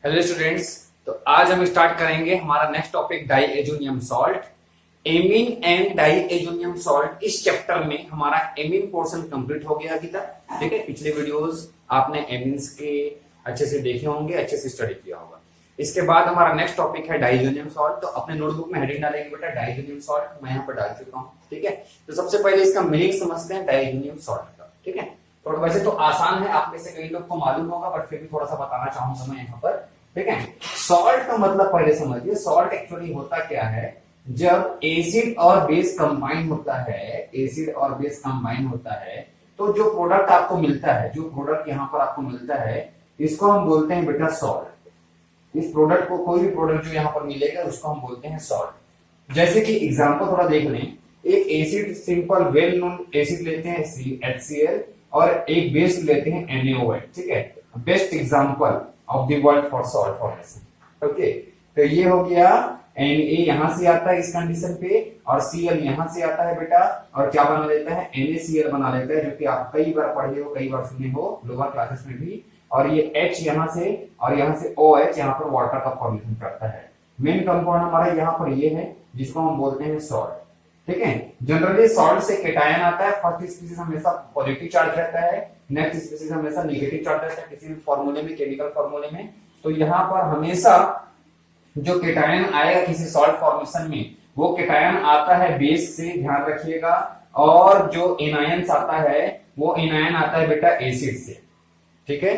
Hello students. तो आज हम स्टार्ट करेंगे हमारा next topic diazonium salt. Amine and diazonium salt, इस चैप्टर में हमारा एमीन पोर्शन कंप्लीट हो गया अभी तक। ठीक है, पिछले वीडियोस आपने एमीन्स के अच्छे से देखे होंगे, अच्छे से स्टडी किया होगा। इसके बाद हमारा नेक्स्ट टॉपिक है डाईएजोनियम सॉल्ट। तो अपने नोटबुक में हेडिंग डालेंगे बेटा डाईएजोनियम सॉल्ट, मैं यहाँ पर डाल चुका हूँ। ठीक है, तो सबसे पहले इसका मीनिंग समझते हैं डाईएजोनियम सॉल्ट का। ठीक है, तो वैसे तो आसान है, आप में से कई लोग को मालूम होगा, बट फिर भी थोड़ा सा बताना चाहूंगा मैं यहाँ पर। ठीक है, सॉल्ट का मतलब पहले समझिए। सॉल्ट एक्चुअली होता क्या है, जब एसिड और बेस कंबाइन होता है, एसिड और बेस कंबाइन होता है, तो जो प्रोडक्ट आपको मिलता है, जो प्रोडक्ट यहाँ पर आपको मिलता है, इसको हम बोलते हैं बेटा सॉल्ट। इस प्रोडक्ट को, कोई भी प्रोडक्ट जो यहाँ पर मिलेगा, उसको हम बोलते हैं सॉल्ट। जैसे कि एग्जांपल थोड़ा देख लें, एक acid, simple well known acid लेते हैं HCl, और एक बेस लेते हैं NaOH। ठीक है, best example of the world for salt formation. Okay, तो ये हो गया। Na यहां से आता है इस कंडीशन पे, और Cl यहां से आता है बेटा, और क्या बना लेता है, NaCl बना लेता है, जो कि आप कई बार पढ़े हो, कई बार सुने हो लोअर क्लासेस में भी। और ये H यहां से, और यहां से OH यहाँ पर वाटर का फॉर्मेशन करता है। मेन कंपाउंड हमारा यहाँ पर ये है, जिसको हम बोलते हैं सॉल्ट। ठीक है, जनरली सॉल्ट से केटायन आता है। फर्स्ट स्पीसीज हमेशा पॉजिटिव चार्ज रहता है, नेक्स्ट स्पीसीज हमेशा नेगेटिव चार्ज रहता है किसी भी फॉर्मूले में, केमिकल फॉर्मूले में। तो यहाँ पर हमेशा जो केटायन आएगा किसी सॉल्ट फॉर्मेशन में, वो केटायन आता है बेस से, ध्यान रखिएगा। और जो एनायंस आता है, वो एनायन आता है बेटा एसिड से। ठीक है,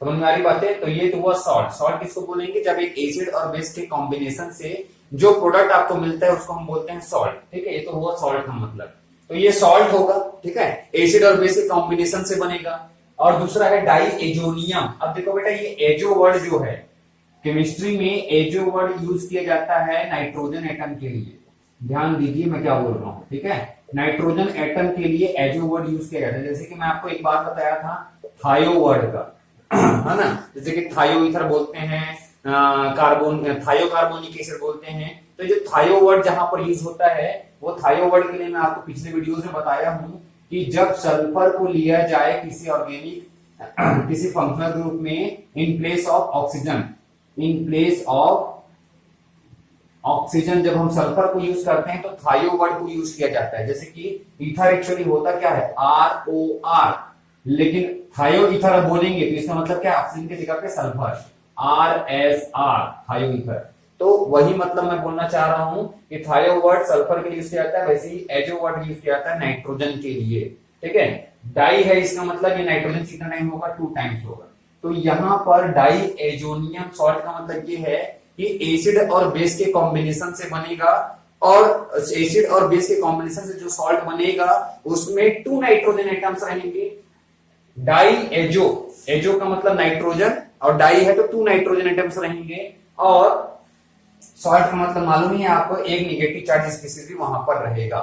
समझ में आ रही बात है। तो ये तो हुआ सॉल्ट। सॉल्ट किसको बोलेंगे, जब एक एसिड और बेस के कॉम्बिनेशन से जो प्रोडक्ट आपको मिलता है, उसको हम बोलते हैं सॉल्ट। ठीक है, ये तो हुआ सॉल्ट का मतलब। तो ये सॉल्ट होगा। ठीक है, एसिड और बेस के कॉम्बिनेशन से बनेगा। और दूसरा है डाईएजोनियम। अब देखो बेटा, ये एजो वर्ड जो है, केमिस्ट्री में एजो वर्ड यूज किया जाता है नाइट्रोजन एटम के लिए। ध्यान दीजिए मैं क्या बोल रहा हूं। ठीक है, नाइट्रोजन एटम के लिए एजो वर्ड यूज किया जाता है। जैसे कि मैं आपको एक बात बताया था थायो वर्ड का, है ना। जैसे कि थायो ईथर बोलते हैं, कार्बन, थायो कार्बोनिक एसिड बोलते हैं। तो जो थायो वर्ड जहां पर यूज होता है, वो थायो वर्ड के लिए मैं आपको पिछले वीडियोस में बताया हूं कि जब सल्फर को लिया जाए किसी ऑर्गेनिक किसी फंक्शनल ग्रुप में in place of oxygen, in place of oxygen, जब हम सल्फर को यूज करते हैं तो थायो वर्ड को यूज किया जाता है। जैसे कि ईथर एक्चुअली होता क्या है, ROR, लेकिन थायो ईथर बोलेंगे तो इसका मतलब क्या, ऑक्सीजन की जगह पे सल्फर, RSR, थायो ईथर। तो वही मतलब मैं बोलना चाह रहा हूं कि थायो वर्ड सल्फर के लिए यूज किया जाता है, वैसे ही एजो वर्ड यूज किया जाता है नाइट्रोजन के लिए। ठीक है, डाई है, इसका मतलब ये नाइट्रोजन कितना टाइम होगा, 2 टाइम्स होगा। तो यहां पर डाईएजोनियम सॉल्ट का मतलब ये है कि एसिड और बेस के कॉम्बिनेशन से बनेगा, और एसिड और बेस के कॉम्बिनेशन से जो सॉल्ट बनेगा, उसमें 2 नाइट्रोजन एटम्स रहेंगे। डाईएजो, एजो का मतलब नाइट्रोजन, और डाई है तो 2 नाइट्रोजन एटम्स रहेंगे। और सॉल्ट का मतलब मालूम ही है आपको, एक नेगेटिव चार्ज स्पीसीज भी वहां पर रहेगा।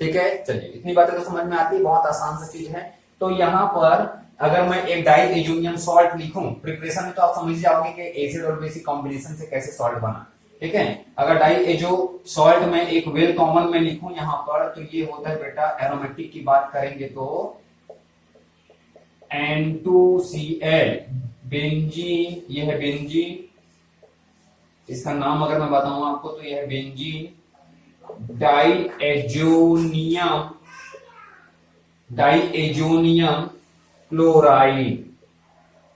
ठीक है, चलिए इतनी बातें तो समझ में आती है, बहुत आसान सी चीज है। तो यहाँ पर अगर मैं एक डाईएजोनियम सॉल्ट लिखूं प्रिपरेशन में, तो आप समझ जाओगे कि एसिड और बेसिक कॉम्बिनेशन से कैसे सॉल्ट बना। ठीक है, अगर डाईएजो सॉल्ट में एक वेल कॉमन में लिखूं यहाँ पर, तो ये होता है बेटा, एरोमेटिक की बात करेंगे तो N2Cl, बेंजीन, ये है बेंजीन। इसका नाम अगर मैं बताऊं आपको तो यह है benzene. Diazonium, diazonium chloride,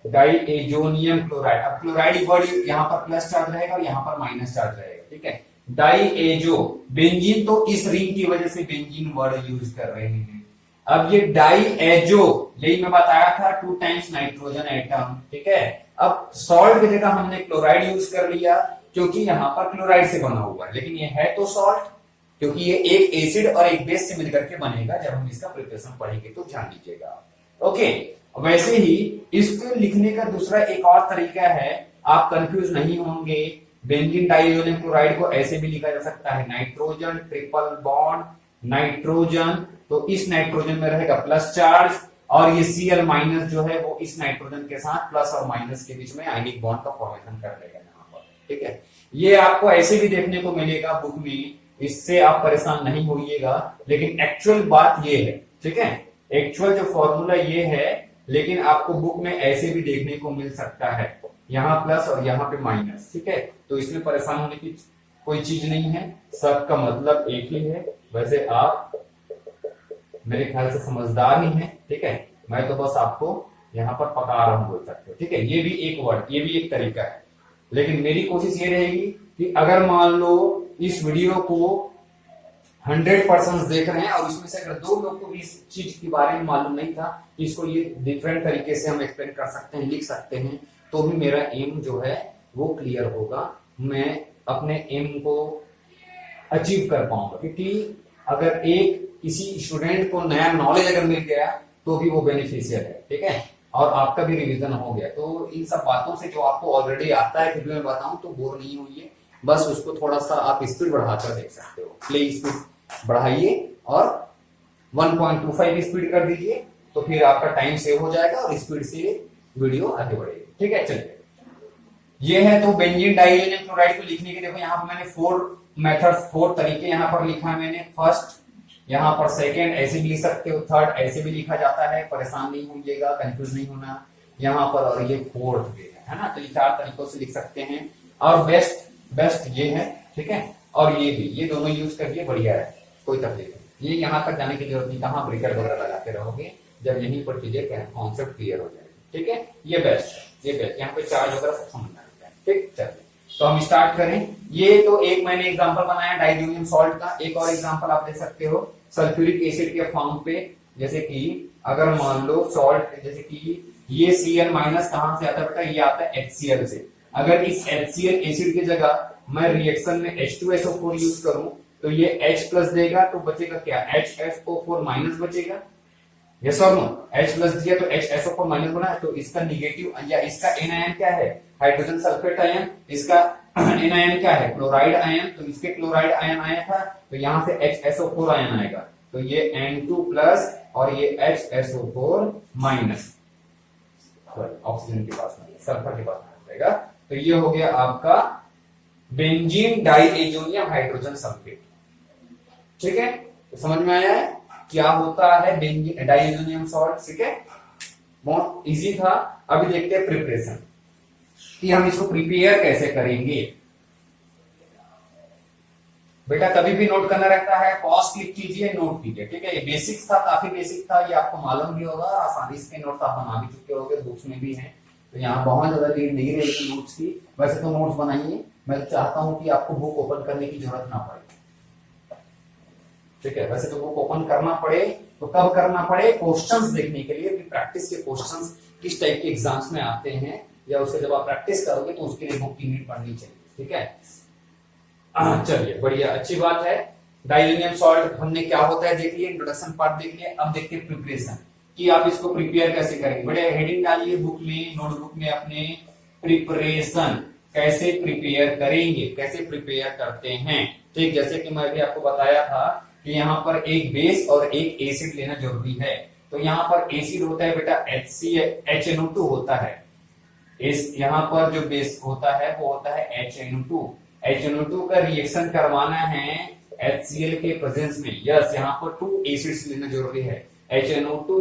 diazonium chloride. अब क्लोराइड वर्ड यहाँ पर प्लस चार्ज रहेगा और यहाँ पर माइनस चार्ज रहेगा। ठीक है, डाईएजो, बेंजीन तो इस रिंग की वजह से बेंजीन वर्ड यूज कर रहे हैं। अब ये डाईएजो, यही मैं बताया था, 2 टाइम्स नाइट्रोजन एटम। ठीक है, अब सॉल्ट की जगह हमने क्लोराइड यूज कर लिया, क्योंकि यहाँ पर क्लोराइड से बना हुआ है, लेकिन ये है तो सॉल्ट, क्योंकि ये एक एसिड और एक बेस से मिलकर के बनेगा। जब हम इसका प्रिपरेशन पढ़ेंगे तो ध्यान दीजिएगा। ओके, वैसे ही इसको लिखने का दूसरा एक और तरीका है, आप कंफ्यूज नहीं होंगे। बेंजीन डाईएजोनियम क्लोराइड को ऐसे भी लिखा जा सकता है, नाइट्रोजन ट्रिपल बॉन्ड नाइट्रोजन। तो इस नाइट्रोजन में रहेगा प्लस चार्ज, और ये Cl माइनस जो है, वो इस नाइट्रोजन के साथ प्लस और माइनस के बीच में आयनिक बॉन्ड का फॉर्मेशन कर लेगा यहाँ पर। ठीक है, ये आपको ऐसे भी देखने को मिलेगा बुक में, इससे आप परेशान नहीं होइएगा, लेकिन एक्चुअल बात ये है। ठीक है, एक्चुअल जो फॉर्मूला ये है, लेकिन आपको बुक में ऐसे भी देखने को मिल सकता है। यहाँ प्लस और यहाँ पे माइनस, ठीक है। तो इसमें परेशान होने की कोई चीज नहीं है, सबका मतलब एक ही है। वैसे आप मेरे ख्याल से समझदार ही हैं, ठीक है। मैं तो बस आपको यहाँ पर पका रहा हूं बोल सकते हो, ठीक है। ये भी एक वर्ड, ये भी एक तरीका है, लेकिन मेरी कोशिश ये रहेगी कि अगर मान लो इस वीडियो को 100% देख रहे हैं और इसमें से अगर 2 लोग को भी इस चीज के बारे में मालूम नहीं था, इसको ये डिफरेंट तरीके से हम एक्सप्लेन कर सकते हैं, लिख सकते हैं, तो भी मेरा एम जो है वो क्लियर होगा, मैं अपने एम को अचीव कर पाऊंगा। क्योंकि अगर एक किसी स्टूडेंट को नया नॉलेज अगर मिल गया तो भी वो बेनिफिशियल है, ठीक है, और आपका भी रिवीजन हो गया। तो इन सब बातों से जो आपको ऑलरेडी आता है, फिर भी मैं बताऊं तो बोर नहीं होइए, बस उसको थोड़ा सा आप स्पीड बढ़ाकर देख सकते हो, प्ले स्पीड बढ़ाइए और 1.25 स्पीड कर दीजिए, तो फिर आपका टाइम सेव हो जाएगा और स्पीड से वीडियो आगे बढ़ेगी, ठीक है। चलिए, ये है तो बेंजीन डाइलेनियम क्लोराइड को लिखने के, देखो यहाँ पर मैंने 4 मेथड्स, 4 तरीके यहाँ पर लिखा है मैंने। फर्स्ट, यहाँ पर सेकेंड ऐसे भी लिख सकते हो, थर्ड ऐसे भी लिखा जाता है, परेशान नहीं होइएगा, कंफ्यूज नहीं होना यहाँ पर, और ये फोर्थ भी है ना। तो ये 4 तरीकों से लिख सकते हैं, और बेस्ट ये है, ठीक है। और ये भी, ये दोनों यूज करिए, बढ़िया है, कोई तकलीफ नहीं। ये यहाँ तक जाने की जरूरत नहीं, कहाँ ब्रेकर वगैरह लगाते रहोगे, जब यहीं पर चीजें कॉन्सेप्ट क्लियर हो जाएगी, ठीक है। ये बेस्ट है, ये बेस्ट, यहाँ पे चार्ज वगैरह सब समझ में आता है, ठीक। चलिए, तो हम स्टार्ट करें। ये तो एक मैंने एग्जांपल बनाया डाइजोनियम सॉल्ट का, एक और एग्जांपल आप देख सकते हो सल्फ्यूरिक एसिड के फॉर्म पे। जैसे कि अगर मान लो सॉल्ट, जैसे कि ये Cl माइनस कहां से आता है बेटा, ये आता है HCl से। अगर इस HCl एसिड की जगह मैं रिएक्शन में H2SO4 यूज करूं तो ये H प्लस देगा, तो बचेगा क्या, HSO4 माइनस बचेगा। यस और नो, H प्लस दिया तो HSO4 माइनस बना, तो इसका निगेटिव या इसका एन आयन क्या है, हाइड्रोजन सल्फेट आयन, इसका एन आयन क्या है, क्लोराइड आयन, तो इसके क्लोराइड आयन आया था, तो यहां से HSO4 आयन आएगा, तो ये N2 प्लस और ये HSO4 माइनस, ऑक्सीजन के पास नहीं, सल्फर के पास नहीं जाएगा। तो ये हो गया आपका बेंजीन डाइएजोनियम हाइड्रोजन सल्फेट, ठीक है। तो समझ में आया है क्या होता है बेंजीन डाइएजोनियम सॉल्ट, ठीक है। बहुत इजी था। अभी देखते हैं प्रिपरेशन कि हम इसको प्रिपेयर कैसे करेंगे। बेटा कभी भी नोट करना रहता है, पॉज क्लिक कीजिए, नोट कीजिए, ठीक है। ये बेसिक्स था, काफी बेसिक था, ये आपको मालूम भी होगा, आसानी से नोट आप बना भी चुके होंगे, बुक्स में भी है, तो यहाँ बहुत ज्यादा नीड नहीं रहेगी नोट्स की। वैसे तो नोट्स बनाइए, मैं चाहता हूं कि आपको बुक ओपन करने की जरूरत ना पड़े, ठीक है। वैसे तो बुक ओपन करना पड़े तो कब करना पड़े, क्वेश्चंस देखने के लिए, प्रैक्टिस के क्वेश्चंस किस टाइप के एग्जाम्स में आते हैं, या उसके जब आप प्रैक्टिस करोगे तो उसके लिए बुक की नीड पड़नी चाहिए, ठीक है। चलिए, बढ़िया, अच्छी बात है। डाइजेनियम सॉल्ट हमने क्या होता है देख लिया, इंट्रोडक्शन पार्ट देख लिया। अब देखते हैं प्रिपरेशन कि आप इसको प्रिपेयर कैसे करेंगे। बढ़िया, हेडिंग डालिए बुक में, नोटबुक में अपने, प्रिपरेशन कैसे प्रिपेयर करेंगे, कैसे प्रिपेयर करते हैं, ठीक। जैसे कि मैं भी आपको बताया था कि यहाँ पर एक बेस और एक एसिड लेना जरूरी है। तो यहाँ पर एसिड होता है बेटा HNO2 होता है, इस यहाँ पर जो बेस होता है वो होता है HNO2। HNO2 का रिएक्शन करवाना है HCl के प्रेजेंस में। यस, यहाँ पर 2 एसिड्स लेना जरूरी है। HNO2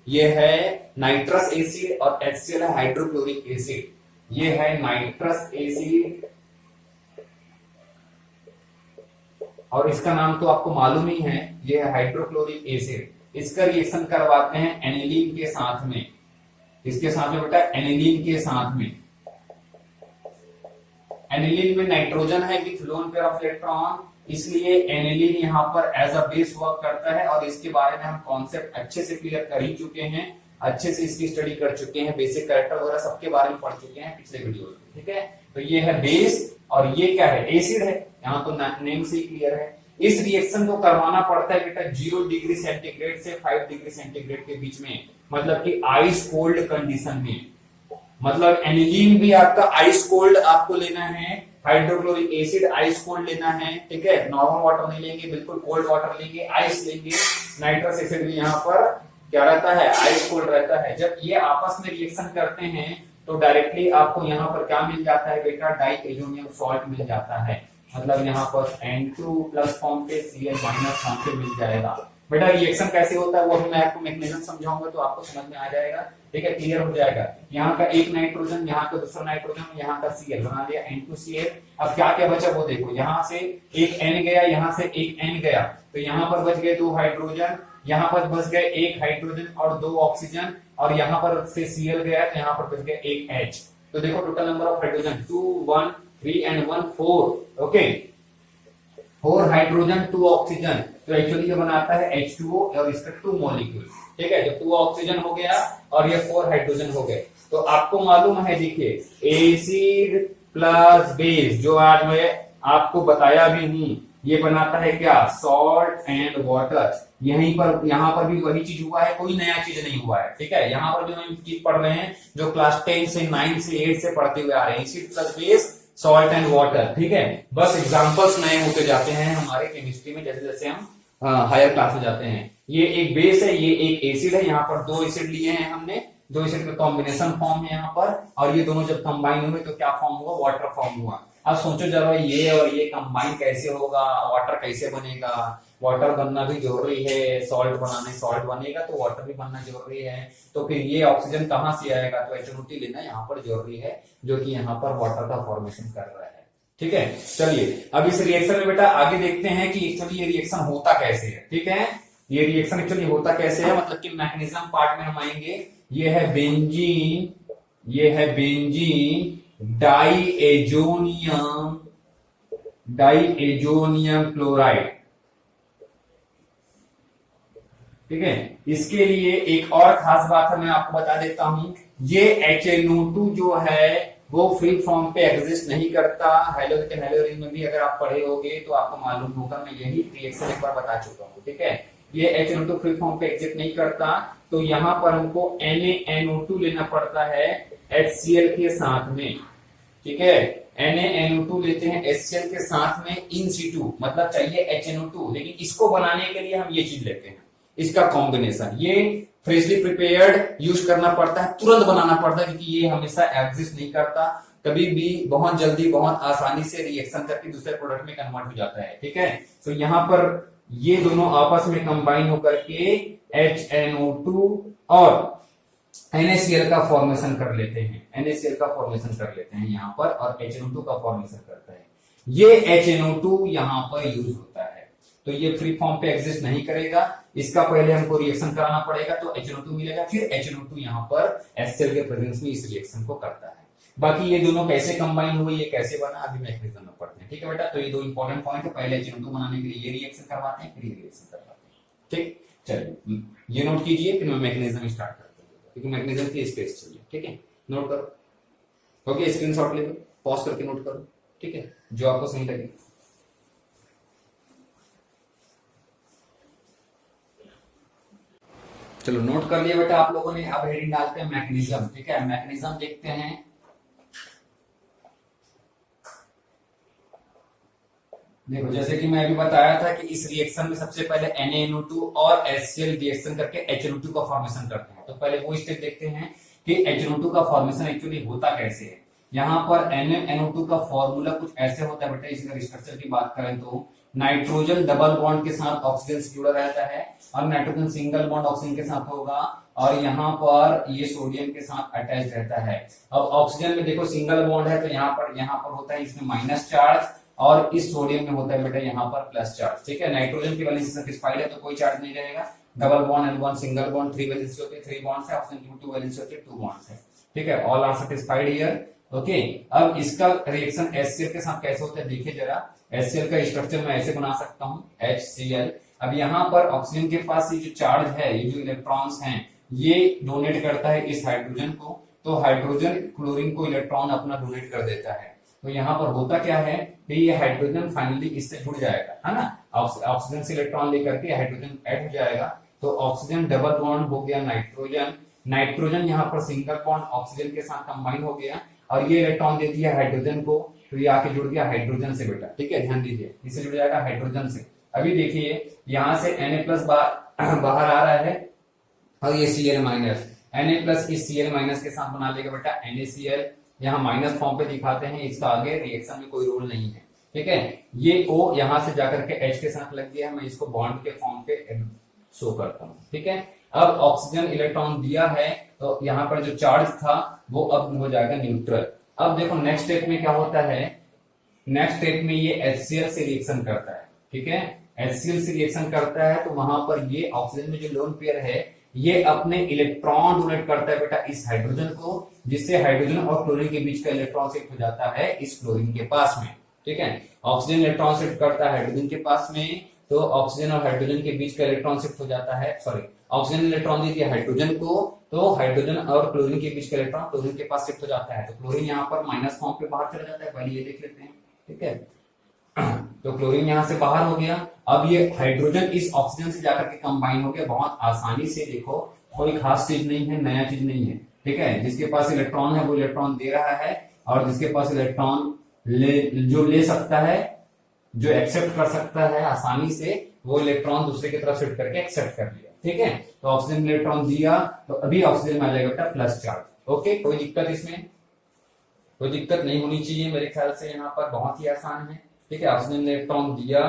ये है नाइट्रस एसिड और HCl है हाइड्रोक्लोरिक एसिड। ये है नाइट्रस एसिड और इसका नाम तो आपको मालूम ही है, ये है हाइड्रोक्लोरिक एसिड। इसका रिएक्शन करवाते हैं एनिलीन के साथ में। इसके साथ में बेटा एनिलीन के साथ में, एनिलीन में नाइट्रोजन है with lone pair of electron, इसलिए एनिलीन यहाँ पर एज अ बेस वर्क करता है। और इसके बारे में हम कॉन्सेप्ट अच्छे से क्लियर कर ही चुके हैं, अच्छे से इसकी स्टडी कर चुके हैं, बेसिक कैरेक्टर वगैरह सबके बारे में पढ़ चुके हैं पिछले वीडियो में, ठीक है। तो ये है बेस और ये क्या है, एसिड है, यहाँ तो नेम से ही क्लियर है। इस रिएक्शन को करवाना पड़ता है बेटा 0 डिग्री सेंटीग्रेड से 5 डिग्री सेंटीग्रेड के बीच में, मतलब कि आइस कोल्ड कंडीशन में। मतलब एनिलीन भी आपका आइस कोल्ड आपको लेना है, हाइड्रोक्लोरिक एसिड आइस कोल्ड लेना है, ठीक है। नॉर्मल वाटर नहीं लेंगे, बिल्कुल कोल्ड वाटर लेंगे, आइस लेंगे। नाइट्रस एसिड भी यहाँ पर क्या रहता है, आइस कोल्ड रहता है। जब ये आपस में रिएक्शन करते हैं तो डायरेक्टली आपको यहाँ पर क्या मिल जाता है बेटा, डाइएजोनियम सॉल्ट मिल जाता है। मतलब यहाँ पर N2 प्लस फॉर्म पे Cl माइनस फॉर्म पे मिल जाएगा। बेटा रिएक्शन कैसे होता है वो मैं आपको मैकेनिज्म समझाऊंगा तो आपको समझ में आ जाएगा, ठीक है, क्लियर हो जाएगा। यहाँ का एक नाइट्रोजन, यहाँ का दूसरा नाइट्रोजन, यहाँ का Cl बना लिया N2Cl। अब क्या क्या बचा वो देखो, यहाँ से एक N गया, यहाँ से एक N गया, तो यहाँ पर बच गए 2 हाइड्रोजन, यहाँ पर बच गए 1 हाइड्रोजन और 2 ऑक्सीजन, और यहाँ पर से Cl गया तो यहाँ पर बच गया 1 H। तो देखो total number of hydrogen 2 1 3 and 1 4। Okay, 4 hydrogen 2 oxygen, तो एक्चुअली ये बनाता है H2O और इसका 2 मॉलिक्यूल, ठीक है, जो 2 ऑक्सीजन हो गया और ये 4 हाइड्रोजन हो गए। तो आपको मालूम है, देखिए एसिड प्लस बेस, जो आज मैं आपको बताया भी हूं, ये बनाता है क्या, सॉल्ट एंड वाटर। यहीं पर यहाँ पर भी वही चीज हुआ है, कोई नया चीज नहीं हुआ है, ठीक है। यहाँ पर जो हम चीज पढ़ रहे हैं, जो क्लास 10 से 9 से 8 से पढ़ते हुए आ रहे हैं, acid plus base, salt and water, ठीक है। बस एग्जांपल्स नए होते जाते हैं हमारे केमिस्ट्री में, जैसे जैसे हम हायर क्लास में जाते हैं। ये एक बेस है, ये एक एसिड है, यहाँ पर 2 एसिड लिए हैं हमने, 2 एसिड का कॉम्बिनेशन फॉर्म है यहाँ पर, और ये दोनों जब कंबाइन हुए तो क्या फॉर्म हुआ, वाटर फॉर्म हुआ। अब सोचो जरा, ये और ये कंबाइन कैसे होगा, वाटर कैसे बनेगा, वाटर बनना भी जरूरी है, सॉल्ट बनाने सॉल्ट बनेगा तो वाटर भी बनना जरूरी है, तो फिर ये ऑक्सीजन कहाँ से आएगा, तो H2O लेना यहाँ पर जरूरी है, जो कि यहाँ पर वाटर का फॉर्मेशन कर रहा है, ठीक है। चलिए अब इस रिएक्शन में बेटा आगे देखते हैं कि एक्चुअली ये रिएक्शन होता कैसे है, ठीक है। ये रिएक्शन एक्चुअली होता कैसे है, मतलब कि मैकेनिज्म पार्ट में हम आएंगे। ये है बेंजीन, ये है बेंजीन डाइएजोनियम क्लोराइड, ठीक है। इसके लिए एक और खास बात है, मैं आपको बता देता हूं, ये HNO2 जो है वो फ्री फॉर्म पे एग्जिस्ट नहीं करता। हेलोजन हेलोरिन में भी अगर आप पढ़े होगे तो आपको मालूम होगा, मैं यही रिएक्शन एक बार बता चुका हूं, ठीक है। ये HNO2 फ्री फॉर्म पे एग्जिस्ट नहीं करता, तो यहाँ पर हमको NaNO2 लेना पड़ता है HCl के साथ में, ठीक है। NaNO2 लेते हैं HCl के साथ में इन सिटू, मतलब चाहिए HNO2, लेकिन इसको बनाने के लिए हम ये चीज लेते हैं, इसका कॉम्बिनेशन। ये फ्रेशली प्रिपेयर्ड यूज करना पड़ता है, तुरंत बनाना पड़ता है, क्योंकि ये हमेशा एग्जिस्ट नहीं करता, कभी भी बहुत जल्दी बहुत आसानी से रिएक्शन करके दूसरे प्रोडक्ट में कन्वर्ट हो जाता है, ठीक है। तो यहाँ पर ये दोनों आपस में कंबाइन होकर के HNO2 और NaCl का फॉर्मेशन कर लेते हैं, NaCl का फॉर्मेशन कर लेते हैं यहाँ पर, और HNO2 का फॉर्मेशन करता है। ये HNO2 यहाँ पर यूज होता है, तो ये फ्री फॉर्म पे एग्जिस्ट नहीं करेगा, इसका पहले हमको रिएक्शन कराना पड़ेगा, तो HNO2 मिलेगा, फिर HNO2 यहाँ पर HCl के प्रेजेंस में इस रिएक्शन को करता है। बाकी ये दोनों कैसे कंबाइन हुए, ये कैसे बना, अभी मैकेनिज्म में पढ़ते हैं, ठीक है बेटा। तो ये 2 इंपॉर्टेंट पॉइंट है, पहले HNO2 बनाने के लिए ये रिएक्शन करवाते हैं, फिर ये रिएक्शन करवाते हैं, ठीक। चलिए ये नोट कीजिए, फिर मैं मैकेनिज्म स्टार्ट करता हूँ, क्योंकि मैकेनिज्म की स्पेस चाहिए, ठीक है। नोट करो, ओके, स्क्रीनशॉट ले लो, पॉज करके नोट करो, ठीक है, जो आपको सही लगे। चलो नोट कर लिया बेटा आप लोगों ने। अब हेडिंग डालते हैं मैकेनिज्म, ठीक है। मैकेनिज्म देखते हैं। देखो जैसे कि मैं अभी बताया था कि इस रिएक्शन में सबसे पहले NaNO2 और HCl रिएक्शन करके HNO2 का फॉर्मेशन करते हैं। तो पहले वो स्टेप देखते हैं कि HNO2 का फॉर्मेशन एक्चुअली होता कैसे है। यहाँ पर NaNO2 का फॉर्मूला कुछ ऐसे होता है बेटा, इसका स्ट्रक्चर की बात करें तो नाइट्रोजन डबल बॉन्ड के साथ ऑक्सीजन से जुड़ा रहता है, और नाइट्रोजन सिंगल बॉन्ड ऑक्सीजन के साथ होगा, और यहाँ पर ये सोडियम के साथ अटैच रहता है। अब ऑक्सीजन में देखो सिंगल बॉन्ड है, तो यहाँ पर होता है इसमें माइनस चार्ज, और इस सोडियम में होता है बेटा यहाँ पर प्लस चार्ज, ठीक है। नाइट्रोजन की वैलेंसी सैटिस्फाइड है तो कोई चार्ज नहीं रहेगा, double bond N1 single bond 3 valency होती है 3 बॉन्ड्स है, ऑक्सीजन की 2 वैलेंसी होती है 2 बॉन्ड्स है, ठीक है। All are satisfied here, okay. अब इसका रिएक्शन HCl के साथ कैसे होता है देखिए जरा। HCl का स्ट्रक्चर मैं ऐसे बना सकता हूँ HCl। अब यहाँ पर ऑक्सीजन के पास ये जो चार्ज है, ये जो इलेक्ट्रॉन्स हैं, ये डोनेट करता है इस हाइड्रोजन को, तो हाइड्रोजन क्लोरीन को इलेक्ट्रॉन अपना डोनेट कर देता है। तो यहाँ पर होता क्या है कि ये हाइड्रोजन फाइनली इससे जुड़ जाएगा, है ना, ऑक्सीजन से इलेक्ट्रॉन लेकर के हाइड्रोजन ऐड हो जाएगा, तो ऑक्सीजन डबल बॉन्ड हो गया नाइट्रोजन, नाइट्रोजन यहाँ पर सिंगल बॉन्ड ऑक्सीजन के साथ कंबाइन हो गया, और ये इलेक्ट्रॉन दे दिया हाइड्रोजन को, तो ये आके जुड़ गया हाइड्रोजन से बेटा, ठीक है। ध्यान दीजिए, इससे जुड़ जाएगा हाइड्रोजन से। अभी देखिए यहाँ से Na+ बाहर आ रहा है, और ये Cl माइनस, Na+ इस Cl माइनस के साथ बना लेगा बेटा NaCl, यहाँ माइनस फॉर्म पे दिखाते हैं, इसका आगे रिएक्शन में कोई रोल नहीं है, ठीक है। ये O यहाँ से जाकर के H के साथ लग गया, मैं इसको बॉन्ड के फॉर्म पे शो करता हूं। ठीक है, अब ऑक्सीजन इलेक्ट्रॉन दिया है तो यहाँ पर जो चार्ज था वो अब हो जाएगा न्यूट्रल। अब देखो नेक्स्ट स्टेप में क्या होता है, नेक्स्ट स्टेप में ये HCl से रिएक्शन करता है। ठीक है, HCl से रिएक्शन करता है तो वहां पर ये ऑक्सीजन में जो लोन पेयर है ये अपने इलेक्ट्रॉन डोनेट करता है बेटा इस हाइड्रोजन को, जिससे हाइड्रोजन और क्लोरीन के बीच का इलेक्ट्रॉन शिफ्ट हो जाता है इस क्लोरीन के पास में। ठीक है, ऑक्सीजन इलेक्ट्रॉन शिफ्ट करता है हाइड्रोजन के पास में, तो ऑक्सीजन और हाइड्रोजन के बीच का इलेक्ट्रॉन शिफ्ट हो जाता है, सॉरी ऑक्सीजन इलेक्ट्रॉन दे दिया हाइड्रोजन को, तो हाइड्रोजन और क्लोरीन के बीच का इलेक्ट्रॉन क्लोरीन के पास शिफ्ट हो जाता है, तो क्लोरीन यहाँ पर माइनस फॉर्म पे बाहर चला जाता है। पहले ये देख लेते हैं। ठीक है, तो क्लोरीन यहां से बाहर हो गया। अब ये हाइड्रोजन इस ऑक्सीजन से जाकर के कंबाइन हो गया बहुत आसानी से। देखो कोई खास चीज नहीं है, नया चीज नहीं है। ठीक है, जिसके पास इलेक्ट्रॉन है वो इलेक्ट्रॉन दे रहा है, और जिसके पास इलेक्ट्रॉन ले सकता है, जो एक्सेप्ट कर सकता है आसानी से, वो इलेक्ट्रॉन दूसरे की तरफ शिफ्ट करके एक्सेप्ट कर लिया। ठीक है, तो ऑक्सीजन इलेक्ट्रॉन दिया तो अभी ऑक्सीजन में आ जाएगा बेटा प्लस चार्ज। ओके, कोई दिक्कत इसमें, कोई दिक्कत नहीं होनी चाहिए मेरे ख्याल से, यहाँ पर बहुत ही आसान है। ठीक है, ऑक्सीजन इलेक्ट्रॉन दिया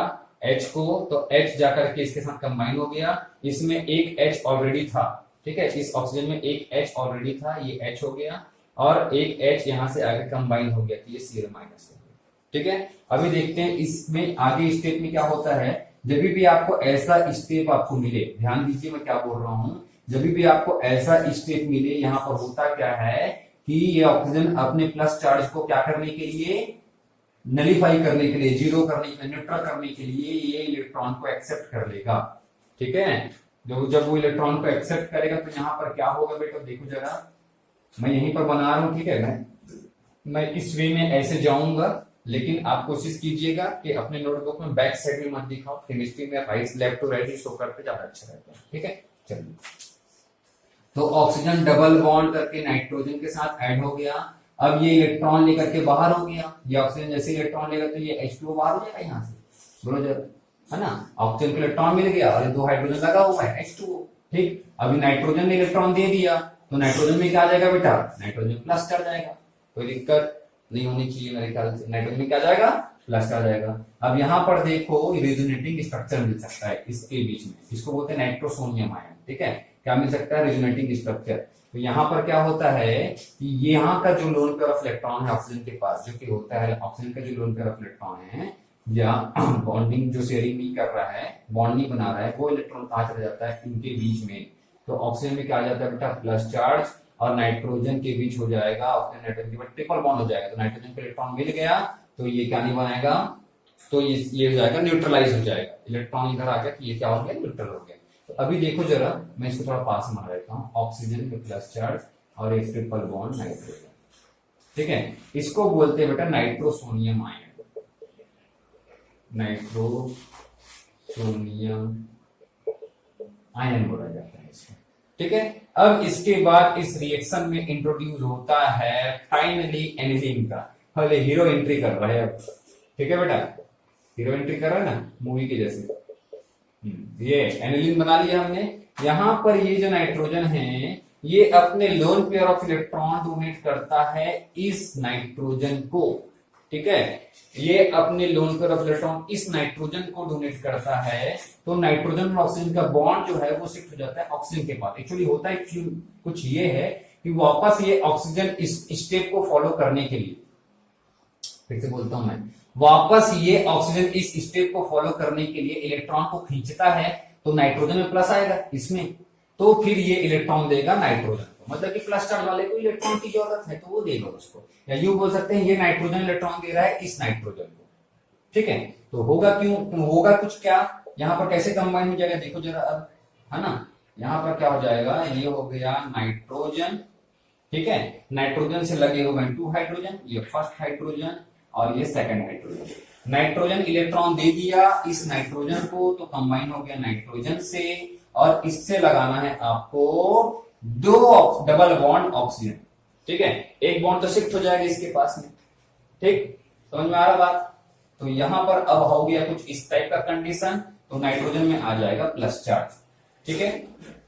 H को, तो H जाकर के इसके साथ कंबाइन हो गया, इसमें एक H ऑलरेडी था। ठीक है, इस ऑक्सीजन में एक H ऑलरेडी था, ये H हो गया, और एक H यहां से आगे कंबाइन हो गया, तो ये Cl माइनस हो गया। ठीक है, अभी देखते हैं इसमें आगे स्टेप में क्या होता है। जब भी आपको ऐसा स्टेप आपको मिले, ध्यान दीजिए मैं क्या बोल रहा हूं, जब भी आपको ऐसा स्टेप मिले, यहाँ पर होता क्या है कि ये ऑक्सीजन अपने प्लस चार्ज को क्या करने के लिए, नलीफाई करने के लिए, जीरो करने के लिए, न्यूट्रल करने के लिए ये इलेक्ट्रॉन को एक्सेप्ट कर लेगा। ठीक है, जब वो इलेक्ट्रॉन को एक्सेप्ट करेगा तो यहाँ पर क्या होगा बेटा, देखो जरा, मैं यहीं पर बना रहा हूं। ठीक है, मैं इस वे में ऐसे जाऊंगा, लेकिन आप कोशिश कीजिएगा कि अपने नोटबुक में बैक साइड में मत दिखाओ, केमिस्ट्री में राइट लेफ्ट टू राइट ही शो करके ज्यादा अच्छा रहता है। ठीक है, चलिए, तो ऑक्सीजन डबल बॉन्ड करके नाइट्रोजन के साथ ऐड हो गया। अब ये इलेक्ट्रॉन लेकर के बाहर हो गया, ये ऑक्सीजन जैसे इलेक्ट्रॉन लेगा तो ये H2O बाहर हो जाएगा यहाँ से, बोलो जरा, है ना, ऑक्सीजन को इलेक्ट्रॉन मिल गया और ये दो हाइड्रोजन लगा हुआ है H2O। ठीक, अभी नाइट्रोजन ने इलेक्ट्रॉन दे दिया तो नाइट्रोजन में क्या आ जाएगा बेटा, नाइट्रोजन प्लस कर जाएगा, कोई दिक्कत नहीं होनी चाहिए मेरे ख्याल से। नाइट्रोजन में क्या जाएगा, प्लस का जाएगा। अब यहाँ पर देखो रेजोनेटिंग स्ट्रक्चर मिल सकता है इसके बीच में, इसको बोलते हैं नाइट्रोसोनियम आयन। ठीक है, क्या मिल सकता है, रेजोनेटिंग स्ट्रक्चर। तो यहाँ पर क्या होता है कि यहाँ का जो लोन पेयर ऑफ इलेक्ट्रॉन है ऑक्सीजन के पास, जो कि होता है ऑक्सीजन का जो लोन पेयर ऑफ इलेक्ट्रॉन है, या बॉन्डिंग जो शेयरिंग नहीं कर रहा है, बॉन्ड नहीं बना रहा है, वो इलेक्ट्रॉन कहाँ चला जाता है, इनके बीच में। तो ऑक्सीजन में क्या आ जाता है बेटा, प्लस चार्ज, और नाइट्रोजन के बीच हो जाएगा, ऑक्सीजन नाइट्रोजन के बाद ट्रिपल बॉन्ड हो जाएगा, तो नाइट्रोजन को इलेक्ट्रॉन मिल गया तो ये क्या नहीं बनाएगा, तो ये हो जाएगा, न्यूट्रलाइज हो जाएगा, इलेक्ट्रॉन इधर आ गया, ये क्या हो गया, न्यूट्रल हो गया। तो अभी देखो जरा, मैं इसको थोड़ा पास में रहता हूँ, ऑक्सीजन के प्लस चार्ज और एक ट्रिपल बॉन्ड नाइट्रोजन। ठीक है, इसको बोलते हैं बेटा नाइट्रोसोनियम आयन, नाइट्रोसोनियम आयन बोला जाता है इसको। ठीक है, अब इसके बाद इस रिएक्शन में इंट्रोड्यूस होता है फाइनली एनिलीन का। पहले हीरो एंट्री कर रहा है अब। ठीक है बेटा, हीरो एंट्री कर रहा है ना, मूवी के जैसे। ये एनिलीन बना लिया हमने। यहां पर ये जो नाइट्रोजन है ये अपने lone pair of electron donate करता है इस नाइट्रोजन को। ठीक है, ये अपने लोन पेयर ऑफ इलेक्ट्रॉन इस नाइट्रोजन को डोनेट करता है, तो नाइट्रोजन और ऑक्सीजन का बॉन्ड जो है वो शिफ्ट हो जाता है ऑक्सीजन के पास। एक्चुअली होता है कुछ ये है कि वापस ये ऑक्सीजन इस स्टेप को फॉलो करने के लिए, फिर से बोलता हूं मैं, वापस ये ऑक्सीजन इस स्टेप को फॉलो करने के लिए इलेक्ट्रॉन को खींचता है, तो नाइट्रोजन में प्लस आएगा इसमें, तो फिर ये इलेक्ट्रॉन देगा नाइट्रोजन को, मतलब कि प्लस चार्ज वाले को इलेक्ट्रॉन की जरूरत है तो वो देगा उसको। या यूं बोल सकते हैं ये नाइट्रोजन इलेक्ट्रॉन दे रहा है इस नाइट्रोजन को। ठीक है, तो होगा क्यों, होगा कुछ क्या, यहाँ पर कैसे कंबाइन हो जाएगा देखो जरा अब, है ना, यहाँ पर क्या हो जाएगा, ये हो गया नाइट्रोजन। ठीक है, नाइट्रोजन से लगे हुए हैं 2 हाइड्रोजन, ये फर्स्ट हाइड्रोजन और ये सेकंड हाइड्रोजन। नाइट्रोजन इलेक्ट्रॉन दे दिया इस नाइट्रोजन को, तो कंबाइन हो गया नाइट्रोजन से, और इससे लगाना है आपको 2 डबल बॉन्ड ऑक्सीजन। ठीक है, एक बॉन्ड तो शिफ्ट हो जाएगा इसके पास में। ठीक, समझ में आ रहा बात। तो यहां पर अब हो गया कुछ इस टाइप का कंडीशन, तो नाइट्रोजन में आ जाएगा प्लस चार्ज। ठीक है,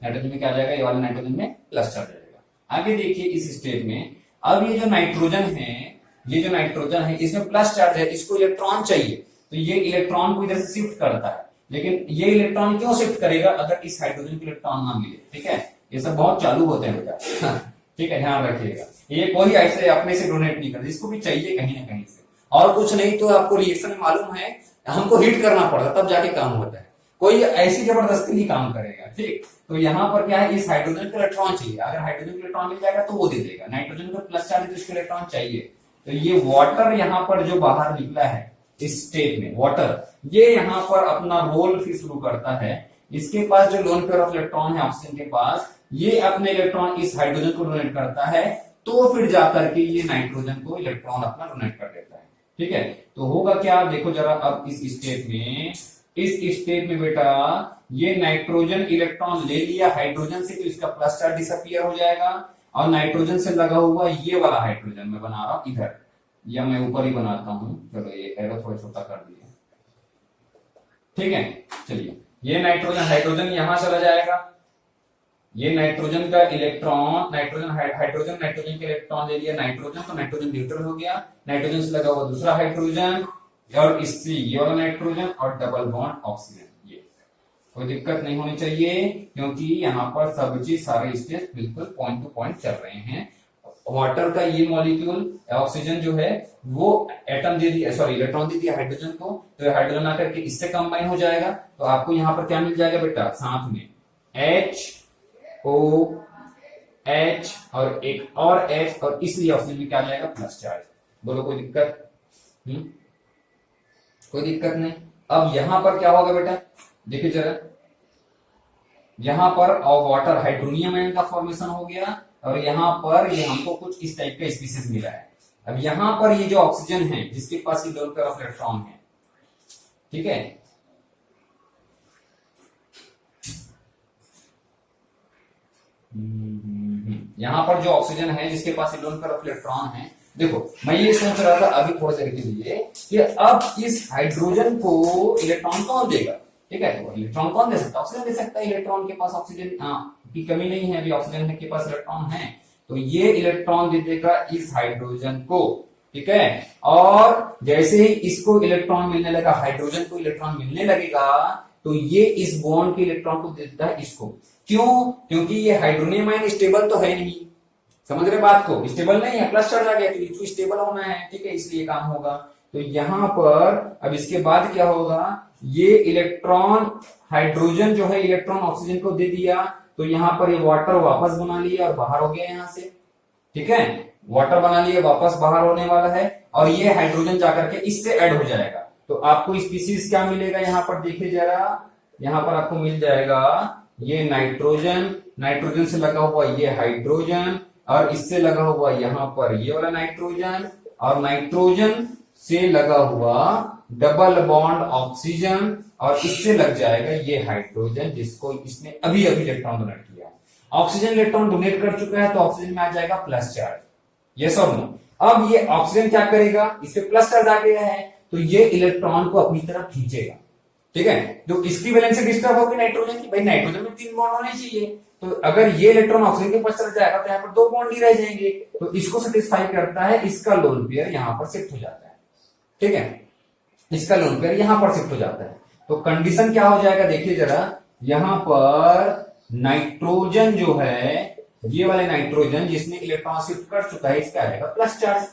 नाइट्रोजन में क्या आ जाएगा, ये वाले नाइट्रोजन में प्लस चार्ज आएगा। आगे देखिए इस स्टेप में, अब ये जो नाइट्रोजन है, ये जो नाइट्रोजन है इसमें प्लस चार्ज है, इसको इलेक्ट्रॉन चाहिए, तो ये इलेक्ट्रॉन को इधर से शिफ्ट करता है, लेकिन ये इलेक्ट्रॉन क्यों शिफ्ट करेगा अगर इस हाइड्रोजन को इलेक्ट्रॉन ना मिले, ठीक है। ये सब बहुत चालू होते हैं बेटा ठीक है, ध्यान रखिएगा। ये कोई ऐसे अपने से डोनेट नहीं करता, इसको भी चाहिए कहीं ना कहीं से, और कुछ नहीं तो आपको रिएक्शन मालूम है, हमको हीट करना पड़ता तब जाके काम होता है, कोई ऐसी जबरदस्ती नहीं काम करेगा, ठीक। तो यहाँ पर क्या है, इस हाइड्रोजन को इलेक्ट्रॉन चाहिए, अगर हाइड्रोजन को इलेक्ट्रॉन मिल जाएगा तो वो दे देगा, नाइट्रोजन को प्लस चार्ज तो इसको इलेक्ट्रॉन चाहिए। तो ये वाटर यहाँ पर जो बाहर निकला है इस स्टेट में, वाटर ये यहाँ पर अपना रोल फिर शुरू करता है। इसके पास जो लोन पेयर ऑफ इलेक्ट्रॉन है ऑक्सीजन के पास, ये अपने इलेक्ट्रॉन इस हाइड्रोजन को डोनेट करता है, तो फिर जाकर के ये नाइट्रोजन को इलेक्ट्रॉन अपना डोनेट कर देता है, ठीक है। तो होगा क्या, देखो जरा अब इस स्टेट में बेटा ये नाइट्रोजन इलेक्ट्रॉन ले लिया हाइड्रोजन से, तो इसका प्लस चार्ज डिसअपियर हो जाएगा, और नाइट्रोजन से लगा हुआ ये वाला हाइड्रोजन मैं बना रहा हूं इधर, या मैं ऊपर ही बनाता हूं, चलो ये एरो थोड़ा छोटा कर दिया, ठीक है। चलिए ये नाइट्रोजन हाइड्रोजन यहां चला जाएगा, ये नाइट्रोजन का इलेक्ट्रॉन हाइड्रोजन के इलेक्ट्रॉन ले लिया नाइट्रोजन, तो नाइट्रोजन न्यूट्रल हो गया, नाइट्रोजन से लगा हुआ दूसरा हाइड्रोजन, और इससे ये वाला नाइट्रोजन और डबल बॉन्ड ऑक्सीजन। ये कोई दिक्कत नहीं होनी चाहिए, क्योंकि यहाँ पर सब चीज सारे स्टेज बिल्कुल पॉइंट टू पॉइंट चल रहे हैं। वाटर का ये मॉलिक्यूल ऑक्सीजन जो है वो एटम दे दिया, सॉरी इलेक्ट्रॉन दे दिया हाइड्रोजन को, तो हाइड्रोजन आकर के इससे कंबाइन हो जाएगा, तो आपको यहाँ पर क्या मिल जाएगा बेटा, साथ में OH और एक और H, और इसलिए ऑक्सीजन में क्या आ जाएगा, प्लस चार्ज। बोलो कोई दिक्कत? कोई दिक्कत नहीं। अब यहां पर क्या होगा बेटा, देखिए जरा, यहां पर वाटर हाइड्रोनियम आयन का फॉर्मेशन हो गया, और यहां पर ये हमको कुछ इस टाइप का स्पीसीज मिला है। अब यहां पर ये जो ऑक्सीजन है जिसके पास ये लोन पेयर ऑफ इलेक्ट्रॉन है, ठीक है, यहां पर जो ऑक्सीजन है जिसके पास लोन पेयर ऑफ इलेक्ट्रॉन है, देखो मैं ये सोच रहा था अभी थोड़ी देर के लिए कि अब इस हाइड्रोजन को इलेक्ट्रॉन कौन देगा, ठीक है। तो इलेक्ट्रॉन कौन दे सकता है, ऑक्सीजन दे सकता है, इलेक्ट्रॉन के पास ऑक्सीजन की कमी नहीं है, अभी ऑक्सीजन के पास इलेक्ट्रॉन है, तो ये इलेक्ट्रॉन दे देगा इस हाइड्रोजन को, ठीक है। और जैसे ही इसको इलेक्ट्रॉन मिलने लगा, हाइड्रोजन को इलेक्ट्रॉन मिलने लगेगा, तो ये इस बॉन्ड के इलेक्ट्रॉन को दे देता है इसको। क्यों? क्योंकि ये हाइड्रोनियम आयन स्टेबल तो है नहीं, समझ रहे बात को, स्टेबल नहीं है, प्लस चार्ज आ गया तो स्टेबल होना है, ठीक है, इसलिए काम होगा। तो यहां पर अब इसके बाद क्या होगा, ये इलेक्ट्रॉन हाइड्रोजन जो है इलेक्ट्रॉन ऑक्सीजन को दे दिया, तो यहां पर ये वाटर वापस बना लिया और बाहर हो गया यहां से, ठीक है, वाटर बना लिया वापस बाहर होने वाला है, और ये हाइड्रोजन जाकर के इससे ऐड हो जाएगा। तो आपको स्पीसीज क्या मिलेगा, यहां पर देखिए जरा, यहां पर आपको मिल जाएगा ये नाइट्रोजन से लगा हुआ ये हाइड्रोजन, और इससे लगा हुआ यहां पर ये वाला नाइट्रोजन, और नाइट्रोजन से लगा हुआ डबल बॉन्ड ऑक्सीजन, और इससे लग जाएगा ये हाइड्रोजन जिसको इसने अभी इलेक्ट्रॉन डोनेट किया। ऑक्सीजन इलेक्ट्रॉन डोनेट कर चुका है, तो ऑक्सीजन में आ जाएगा प्लस चार्ज, यस और नो। अब ये ऑक्सीजन क्या करेगा, इससे प्लस चार्ज आ गया है, तो ये इलेक्ट्रॉन को अपनी तरफ खींचेगा, ठीक है। तो इसकी वैलेंसी डिस्टर्ब होगी नाइट्रोजन की, भाई नाइट्रोजन में 3 बॉन्ड होने चाहिए, तो अगर ये इलेक्ट्रॉन ऑक्सीजन के पास चला जाएगा तो यहाँ पर 2 बॉन्ड ही रह जाएंगे, तो इसको सेटिस्फाई करता है, इसका लोन पेयर यहां पर शिफ्ट हो जाता है, ठीक है, इसका लोन पेयर यहां पर शिफ्ट हो जाता है। तो कंडीशन क्या हो जाएगा, देखिए जरा, यहां पर नाइट्रोजन जो है, ये वाले नाइट्रोजन जिसने इलेक्ट्रॉन शिफ्ट कर चुका है, इसका आएगा प्लस चार्ज,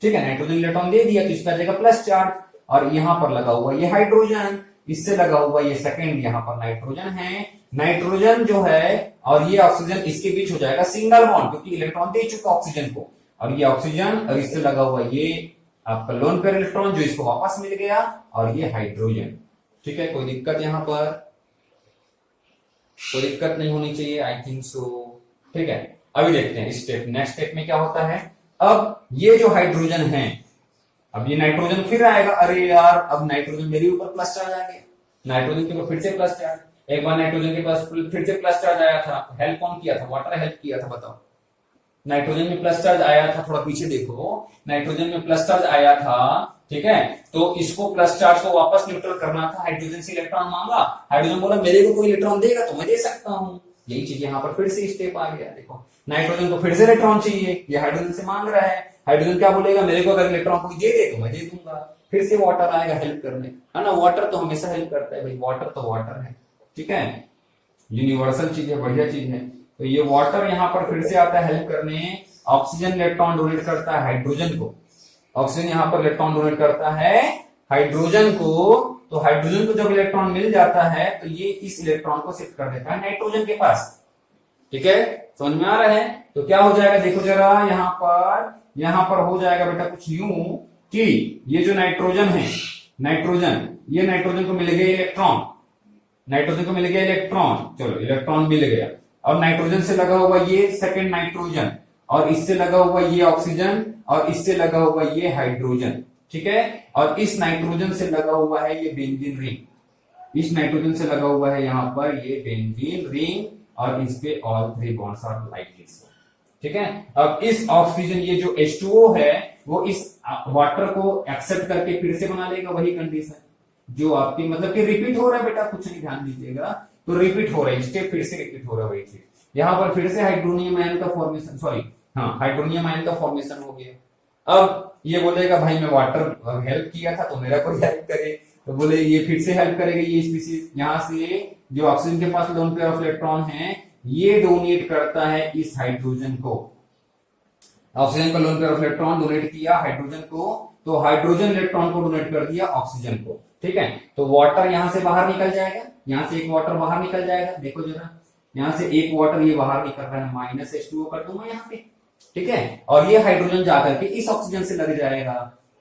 ठीक है, नाइट्रोजन इलेक्ट्रॉन दे दिया तो इसका आ जाएगा प्लस चार्ज, और यहां पर लगा हुआ ये हाइड्रोजन, इससे लगा हुआ ये सेकंड यहाँ पर नाइट्रोजन है, नाइट्रोजन जो है और ये ऑक्सीजन इसके बीच हो जाएगा सिंगल बॉन्ड, क्योंकि इलेक्ट्रॉन दे चुका ऑक्सीजन को, और ये ऑक्सीजन और इससे लगा हुआ ये आपका लोन पेयर इलेक्ट्रॉन जो इसको वापस मिल गया, और ये हाइड्रोजन, ठीक है। कोई दिक्कत यहाँ पर, कोई दिक्कत नहीं होनी चाहिए, आई थिंक सो, ठीक है। अभी देखते हैं स्टेप, नेक्स्ट स्टेप में क्या होता है। अब ये जो हाइड्रोजन है, अब ये नाइट्रोजन फिर आएगा, अरे यार अब नाइट्रोजन मेरे ऊपर प्लस चार्ज आ गया, नाइट्रोजन के ऊपर फिर से प्लस चार्ज, एक बार नाइट्रोजन के पास फिर से प्लस चार्ज आया था, हेल्प कौन किया था, वाटर हेल्प किया था, बताओ। नाइट्रोजन में प्लस चार्ज आया था, थोड़ा पीछे देखो, नाइट्रोजन में प्लस चार्ज आया था, ठीक है, तो इसको प्लस चार्ज को वापस न्यूट्रल करना था, हाइड्रोजन से इलेक्ट्रॉन मांगा, हाइड्रोजन बोला मेरे को कोई इलेक्ट्रॉन देगा तो मैं दे सकता हूं, यही चीज यहाँ पर फिर से स्टेप आ गया, देखो नाइट्रोजन को फिर से इलेक्ट्रॉन चाहिए, ये हाइड्रोजन से मांग रहा है। हाइड्रोजन क्या बोलेगा, मेरे को अगर इलेक्ट्रॉन कोई दे दे तो मैं दे दूंगा। फिर से वाटर आएगा हेल्प करने, है ना, वाटर तो हमेशा हेल्प करता है भाई, वाटर तो वाटर है, ठीक है, यूनिवर्सल चीज है, बढ़िया चीज है। तो ये वाटर यहाँ पर फिर से आता है हेल्प करने। ऑक्सीजन इलेक्ट्रॉन डोनेट करता है हाइड्रोजन को, ऑक्सीजन यहाँ पर इलेक्ट्रॉन डोनेट करता है हाइड्रोजन को। तो हाइड्रोजन को जब इलेक्ट्रॉन मिल जाता है तो ये इस इलेक्ट्रॉन को शिफ्ट कर देता है नाइट्रोजन के पास, ठीक है, समझ में आ रहा है। तो क्या हो जाएगा देखो जरा, यहाँ पर हो जाएगा बेटा कुछ यूं कि ये जो नाइट्रोजन है, नाइट्रोजन, ये नाइट्रोजन को मिल गया इलेक्ट्रॉन, नाइट्रोजन को मिल गया इलेक्ट्रॉन, चलो इलेक्ट्रॉन मिल गया। और नाइट्रोजन से लगा हुआ ये सेकंड नाइट्रोजन, और इससे लगा हुआ ये ऑक्सीजन, और इससे लगा हुआ ये हाइड्रोजन, ठीक है। और इस नाइट्रोजन से लगा हुआ है ये बेंजीन रिंग, इस नाइट्रोजन से लगा हुआ है यहाँ पर ये बेंजीन रिंग, और इस पे all three bonds are like this, ठीक है। अब इस ऑक्सीजन, ये जो H2O है, वो इस वाटर को एक्सेप्ट करके फिर से बना लेगा वही कंडीशन जो आपकी, मतलब कि रिपीट हो रहा है बेटा, कुछ नहीं, ध्यान दीजिएगा, तो रिपीट हो रहा है, स्टेप फिर से रिपीट हो रहा है वही चीज। यहाँ पर फिर से हाइड्रोनियम आयन का फॉर्मेशन, सॉरी हाँ, हाइड्रोनियम आयन का फॉर्मेशन हो गया। अब ये बोलेगा भाई मैं वाटर हेल्प किया था तो मेरा कोई हेल्प करे, तो बोले ये फिर से हेल्प करेगा ये स्पीसीज। यहाँ से जो ऑक्सीजन के पास लोन पेयर ऑफ इलेक्ट्रॉन है, ये डोनेट करता है इस हाइड्रोजन को, ऑक्सीजन का lone pair of electron donate किया हाइड्रोजन को, तो हाइड्रोजन इलेक्ट्रॉन को डोनेट कर दिया ऑक्सीजन को, ठीक है। तो वाटर यहां से बाहर निकल जाएगा, यहां से एक वाटर बाहर निकल जाएगा, देखो जरा, यहां से एक वाटर ये बाहर निकल रहा है, माइनस H2O कर दूंगा यहाँ पे, ठीक है। और ये हाइड्रोजन जाकर के इस ऑक्सीजन से लग जाएगा,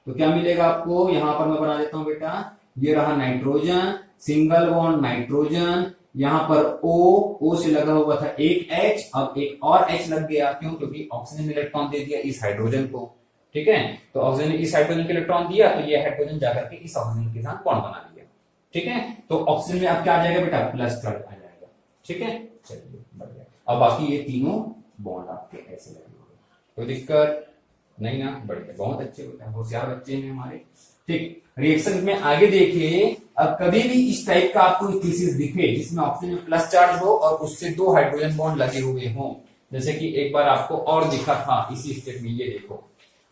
तो क्या मिलेगा आपको, यहां पर मैं बना देता हूं बेटा, ये रहा नाइट्रोजन, सिंगल बॉन्ड नाइट्रोजन, यहाँ पर O से लगा हुआ था एक H, अब एक और H लग गया, क्यों, क्योंकि ऑक्सीजन इलेक्ट्रॉन दे दिया इस हाइड्रोजन को, ठीक है। तो ऑक्सीजन ने इस हाइड्रोजन को इलेक्ट्रॉन दिया, तो ये हाइड्रोजन जाकर के इस ऑक्सीजन के साथ बॉन्ड बना लिया, ठीक है। तो ऑक्सीजन में अब क्या आ जाएगा बेटा, प्लस चार्ज आ जाएगा, ठीक है। चलिए बढ़िया, अब बाकी ये तीनों बॉन्ड आपके ऐसे लगेंगे, कोई दिक्कत नहीं ना, बढ़िया, बहुत अच्छे होशियार बच्चे हैं हमारे, ठीक। रिएक्शन में आगे देखिए, अब कभी भी इस टाइप का आपको स्पीसीज दिखे जिसमें ऑक्सीजन में प्लस चार्ज हो और उससे दो हाइड्रोजन बॉन्ड लगे हुए हों, जैसे कि एक बार आपको और दिखा था इसी स्टेप में, ये देखो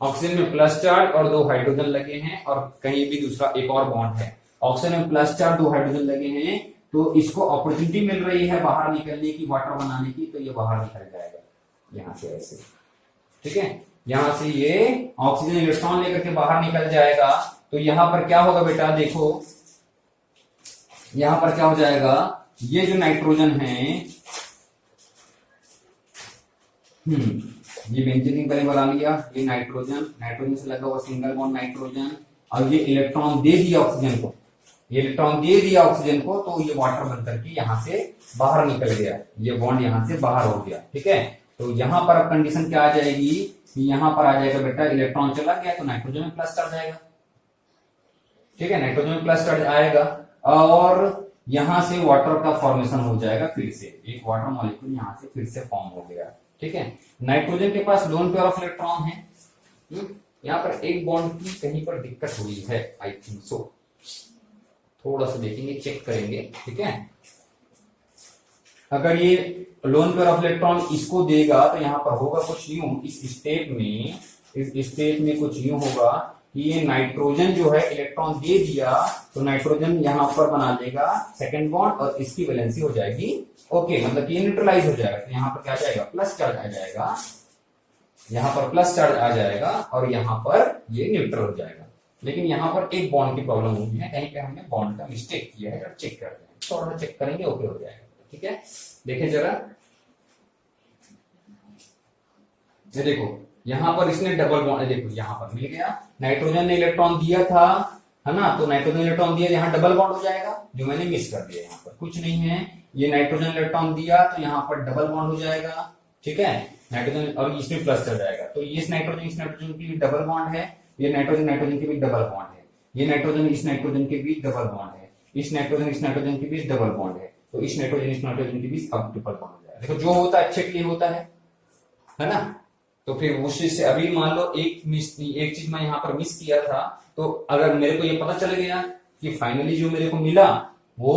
ऑक्सीजन में प्लस चार्ज और दो हाइड्रोजन लगे हैं, और कहीं भी दूसरा एक और बॉन्ड है, ऑक्सीजन में प्लस चार्ज दो हाइड्रोजन लगे हैं, तो इसको अपॉर्चुनिटी मिल रही है बाहर निकलने की, वाटर बनाने की, तो ये बाहर निकल जाएगा यहां से ऐसे, ठीक है। यहां से ये ऑक्सीजन इलेक्ट्रॉन लेकर के बाहर निकल जाएगा, तो यहां पर क्या होगा बेटा, देखो यहां पर क्या हो जाएगा, ये जो नाइट्रोजन है, ये बेंजीन पहले बना लिया, ये नाइट्रोजन, नाइट्रोजन से लगा हुआ सिंगल बॉन्ड नाइट्रोजन, और ये इलेक्ट्रॉन दे दिया ऑक्सीजन को, ये इलेक्ट्रॉन दे दिया ऑक्सीजन को, तो ये वाटर बनकर के यहां से बाहर निकल गया, ये बॉन्ड यहां से बाहर हो गया, ठीक है। तो यहां पर अब कंडीशन क्या आ जाएगी, यहां पर आ जाएगा बेटा, इलेक्ट्रॉन चला गया तो नाइट्रोजन में प्लस चार्ज आएगा, ठीक है, नाइट्रोजन में प्लस चार्ज आएगा, और यहां से वाटर का फॉर्मेशन हो जाएगा, फिर से एक वाटर मॉलिक्यूल यहां से फिर से फॉर्म हो गया, ठीक है। नाइट्रोजन के पास लोन पेयर ऑफ इलेक्ट्रॉन है, यहां पर एक बॉन्ड की कहीं पर दिक्कत हुई है, आई थिंक सो, थोड़ा सा देखेंगे, चेक करेंगे, ठीक है। अगर ये लोन पेयर ऑफ इलेक्ट्रॉन इसको देगा तो यहां पर होगा कुछ यूं, इस स्टेप में कुछ यूं होगा कि ये नाइट्रोजन जो है इलेक्ट्रॉन दे दिया, तो नाइट्रोजन यहां पर बना लेगा सेकंड बॉन्ड, और इसकी वैलेंसी हो जाएगी ओके, मतलब कि ये न्यूट्रलाइज हो जाएगा, तो यहाँ पर क्या जाएगा, प्लस चार्ज आ जाएगा, यहाँ पर प्लस चार्ज आ जाएगा, और यहाँ पर ये न्यूट्रल हो जाएगा। लेकिन यहाँ पर एक बॉन्ड की प्रॉब्लम हुई है, कहीं पे हमने बॉन्ड का मिस्टेक किया है, चेक करते हैं, थोड़ा चेक करेंगे, ओके हो जाएगा, ठीक है। देखिए जरा, ये देखो यहां पर इसने डबल बॉन्ड, देखो यहां पर मिल गया, नाइट्रोजन ने इलेक्ट्रॉन दिया था, है ना, तो नाइट्रोजन इलेक्ट्रॉन दिया, यहाँ डबल बॉन्ड हो जाएगा, जो मैंने मिस कर दिया, यहाँ पर कुछ नहीं है, ये नाइट्रोजन इलेक्ट्रॉन दिया तो यहाँ पर डबल बॉन्ड हो जाएगा, ठीक है, नाइट्रोजन, और इसमें प्लस चल जाएगा, तो ये इस नाइट्रोजन की भी डबल बॉन्ड है, ये नाइट्रोजन के बीच डबल बॉन्ड है, ये नाइट्रोजन इस नाइट्रोजन के बीच डबल बॉन्ड है, इस नाइट्रोजन के बीच डबल बॉन्ड है, तो इस नाइट्रोजन के बीच अब ट्रिपल बॉन्ड हो जाएगा। देखो जो होता है अच्छे के लिए होता है ना। तो फिर उस चीज से अभी मान लो एक चीज मैं यहाँ पर मिस किया था, तो अगर मेरे को ये पता चल गया कि फाइनली जो मेरे को मिला वो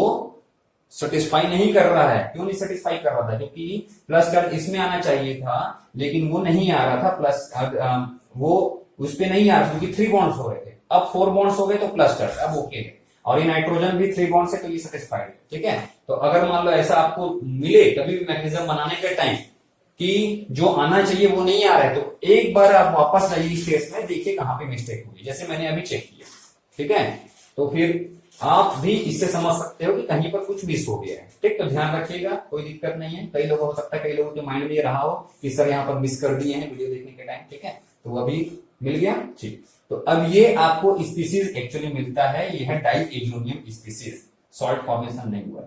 सेटिस्फाई नहीं कर रहा है। क्यों नहीं सेटिस्फाई कर रहा था? क्योंकि प्लस चार्ज इसमें आना चाहिए था, लेकिन वो नहीं आ रहा था। प्लस वो उस पे नहीं आ रहा, क्योंकि 3 बॉन्ड्स हो रहे थे। अब 4 बॉन्ड्स हो गए तो प्लस चार्ज अब ओके है, और ये नाइट्रोजन भी 3 बॉन्ड्स है, तो ये सेटिस्फाइड है। ठीक है, तो अगर मान लो ऐसा आपको मिले कभी भी मैग्नीशियम बनाने के टाइम कि जो आना चाहिए वो नहीं आ रहा है, तो एक बार आप वापस जाइए इस केस में, देखिए कहां पे मिस्टेक हुई, जैसे मैंने अभी चेक किया। ठीक है, तो फिर आप भी इससे समझ सकते हो कि कहीं पर कुछ मिस हो गया है। ठीक, तो ध्यान रखिएगा, कोई दिक्कत नहीं है। कई लोगों हो सकता है, कई लोगों के माइंड में ये रहा हो कि सर यहाँ पर मिस कर दिए हैं वीडियो देखने के टाइम। ठीक है, तो अभी मिल गया। ठीक, तो अब ये आपको स्पीसीज एक्चुअली मिलता है, ये है diazonium species, salt formation नहीं हुआ।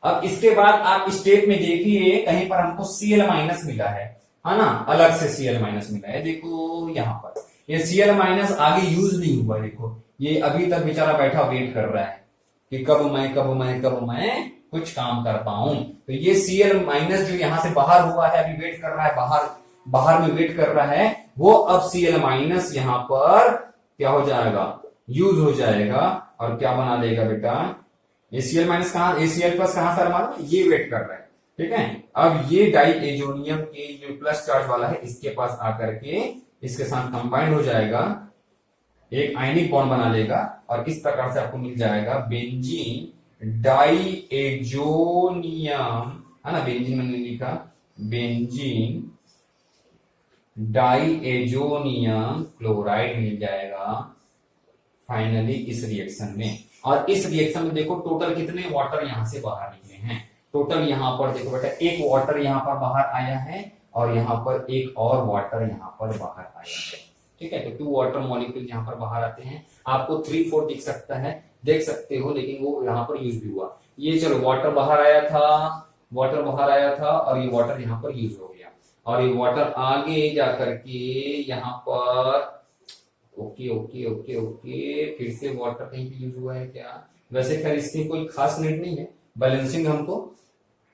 अब इसके बाद आप स्टेप में देखिए, कहीं पर हमको Cl माइनस मिला है ना, अलग से Cl माइनस मिला है। देखो यहाँ पर ये Cl माइनस आगे यूज नहीं हुआ। देखो ये अभी तक बेचारा बैठा वेट कर रहा है कि कब मैं कुछ काम कर पाऊं। तो ये Cl माइनस जो यहां से बाहर हुआ है, अभी वेट कर रहा है, बाहर में वेट कर रहा है, वो अब Cl माइनस यहां पर क्या हो जाएगा, यूज हो जाएगा, और क्या बना देगा बेटा, ACl माइनस कहां, ACl प्लस कहां से हमारा ये वेट कर रहा है। ठीक है, अब ये डाई एजोनियम के जो प्लस चार्ज वाला है, इसके पास आकर के इसके साथ कंबाइंड हो जाएगा, एक आयनिक बॉन्ड बना लेगा, और इस प्रकार से आपको मिल जाएगा बेंजीन डाई एजोनियम, है ना, बेंजीन मैंने लिखा, बेंजीन डाई एजोनियम क्लोराइड मिल जाएगा फाइनली इस रिएक्शन में। और इस रिएक्शन में देखो टोटल कितने वाटर यहां से बाहर निकले हैं। टोटल यहां पर देखो बेटा, एक वाटर यहां पर बाहर आया है, और यहां पर एक और वाटर यहां पर बाहर आया है। ठीक है, तो 2 वाटर मॉलिक्यूल यहां पर बाहर आते हैं। आपको 3-4 दिख सकता है, देख सकते हो, लेकिन वो यहां पर यूज भी हुआ। ये चलो वाटर बाहर आया था, और ये वाटर यहां पर यूज हो गया, और ये वाटर आगे जाकर के यहां पर ओके फिर से वाटर कहीं पे यूज हुआ है क्या? वैसे खैर इसकी कोई खास नीड नहीं है, बैलेंसिंग हमको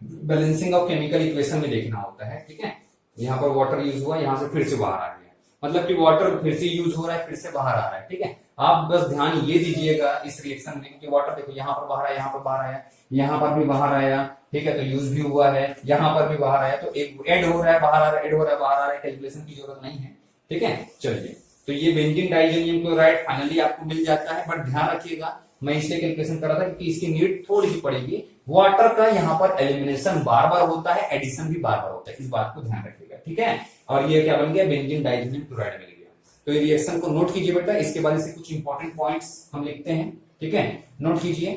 बैलेंसिंग ऑफ केमिकल इक्वेशन में देखना होता है। ठीक है, यहाँ पर वाटर यूज हुआ, यहाँ से फिर से बाहर आ गया, मतलब कि वाटर फिर से यूज हो रहा है, फिर से बाहर आ रहा है। ठीक है, आप बस ध्यान ये दीजिएगा इस रिएक्शन में कि वाटर देखो यहाँ पर बाहर आया, यहाँ पर बाहर आया, यहाँ पर भी बाहर आया। ठीक है, तो यूज भी हुआ है, यहाँ पर भी बाहर आया, तो एक ऐड हो रहा है, बाहर आ रहा है, ऐड हो रहा है, बाहर आ रहा है, कैलकुलेशन की जरूरत नहीं है। ठीक है, चलिए, तो ये बेंजीन डाइजेनियम क्लोराइड फाइनली आपको मिल जाता है। बट ध्यान रखिएगा, मैं इसलिए कैलकुलेशन कर रहा था क्योंकि इसकी नीड थोड़ी सी पड़ेगी। वाटर का यहाँ पर एलिमिनेशन बार बार होता है, एडिशन भी बार बार होता है, इस बात को ध्यान रखिएगा। ठीक है, और ये क्या बन गया, बेंजीन डाइजेनियम क्लोराइड मिल गया। तो ये रिएक्शन को नोट कीजिए बेटा, इसके बाद से कुछ इंपॉर्टेंट पॉइंट्स हम लिखते हैं। ठीक है, नोट कीजिए,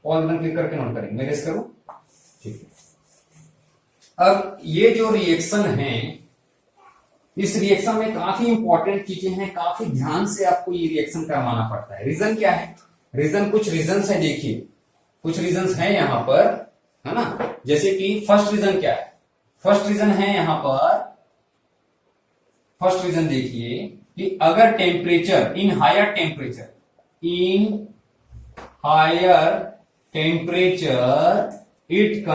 पॉज बटन क्लिक करके नोट करेंगे, मैं रेस करूं। ठीक है, अब ये जो रिएक्शन है, इस रिएक्शन में काफी इंपॉर्टेंट चीजें हैं, काफी ध्यान से आपको ये रिएक्शन करवाना पड़ता है। रीजन क्या है, कुछ रीजंस है, देखिए कुछ रीजंस हैं यहां पर, है ना। जैसे कि फर्स्ट रीजन क्या है, फर्स्ट रीजन है यहां पर, फर्स्ट रीजन देखिए कि अगर temperature in higher temperature it